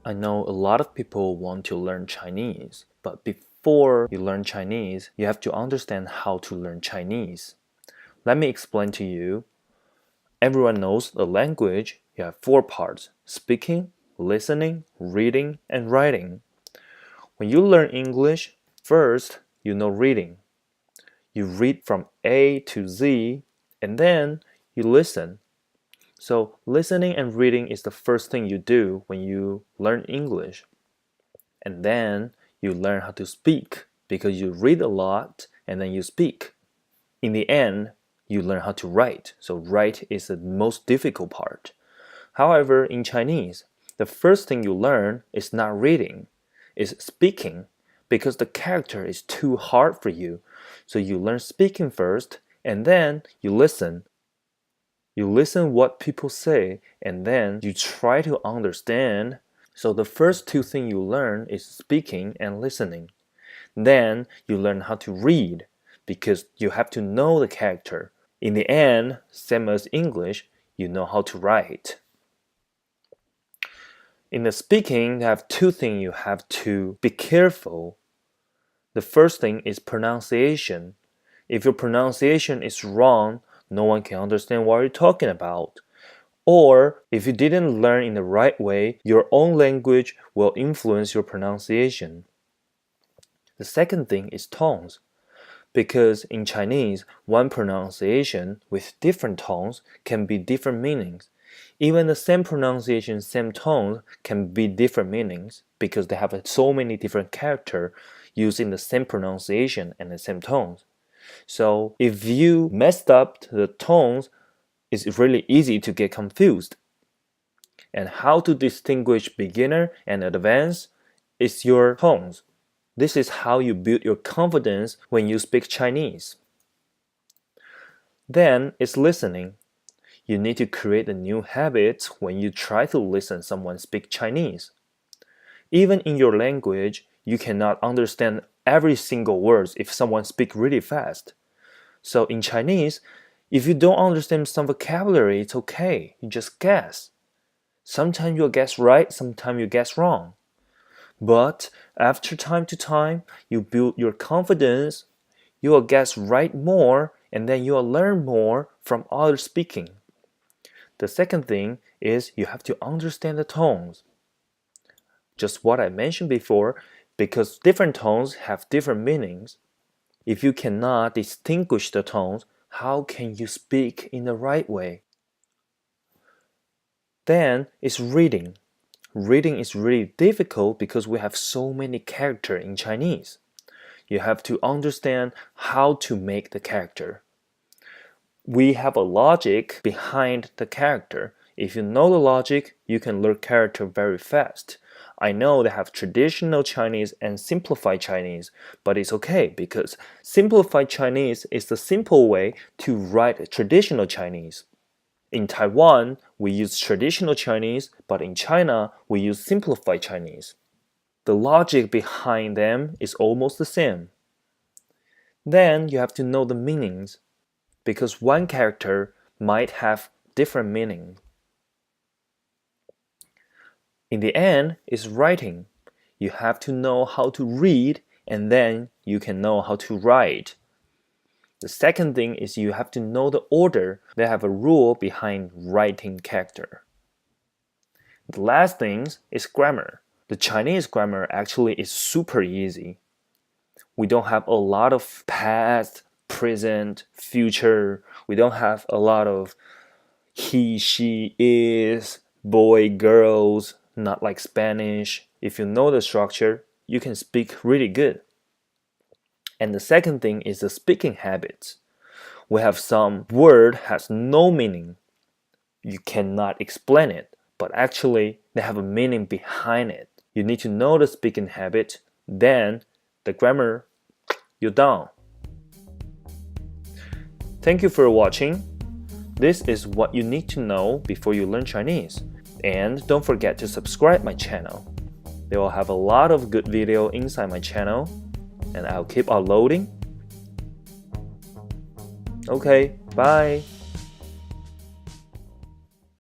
I know a lot of people want to learn Chinese, but before you learn Chinese, you have to understand how to learn Chinese. Let me explain to you. Everyone knows the language. You have four parts: speaking, listening, reading, and writing. When you learn English, first you know reading. You read from A to Z, and then you listen. So listening and reading is the first thing you do when you learn English. And then you learn how to speak because you read a lot and then you speak. In the end, you learn how to write. So write is the most difficult part. However, in Chinese, the first thing you learn is not reading, it's speaking, because the character is too hard for you. So you learn speaking first, and then you listen. You listen what people say, and then you try to understand. So the first two things you learn is speaking and listening. Then you learn how to read, because you have to know the character. In the end, same as English, you know how to write. In the speaking, you have two things you have to be careful. The first thing is pronunciation. If your pronunciation is wrong, no one can understand what you're talking about. Or if you didn't learn in the right way, your own language will influence your pronunciation. The second thing is tones. Because in Chinese, one pronunciation with different tones can be different meanings. Even the same pronunciation, same tones can be different meanings because they have so many different characters using the same pronunciation and the same tones. So if you messed up the tones, it's really easy to get confused. And how to distinguish beginner and advanced is your tones. This is how you build your confidence when you speak Chinese. Then it's listening. You need to create a new habit when you try to listen someone speak Chinese. Even in your language, you cannot understand every single word if someone speaks really fast. So in Chinese, if you don't understand some vocabulary, it's okay. You just guess. Sometimes you'll guess right, sometimes you guess wrong. But after time to time, you build your confidence, you will guess right more, and then you will learn more from others speaking. The second thing is you have to understand the tones. Just what I mentioned before, because different tones have different meanings. If you cannot distinguish the tones, how can you speak in the right way? Then it's reading. Reading is really difficult because we have so many characters in Chinese. You have to understand how to make the character. We have a logic behind the character. If you know the logic, you can learn character very fast. I know they have traditional Chinese and simplified Chinese, but it's okay because simplified Chinese is the simple way to write traditional Chinese. In Taiwan, we use traditional Chinese, but in China, we use simplified Chinese. The logic behind them is almost the same. Then you have to know the meanings, because one character might have different meaning. In the end, it's writing. You have to know how to read, and then you can know how to write. The second thing is you have to know the order. They have a rule behind writing character. The last thing is grammar. The Chinese grammar actually is super easy. We don't have a lot of past, present, future. We don't have a lot of he, she, is, boy, girls, not like Spanish. If you know the structure, you can speak really good. And the second thing is the speaking habits. We have some word has no meaning. You cannot explain it, but actually they have a meaning behind it. You need to know the speaking habit, then the grammar, you're done. Thank you for watching. This is what you need to know before you learn Chinese. And don't forget to subscribe my channel. They will have a lot of good video inside my channel, and I'll keep uploading. Okay, bye.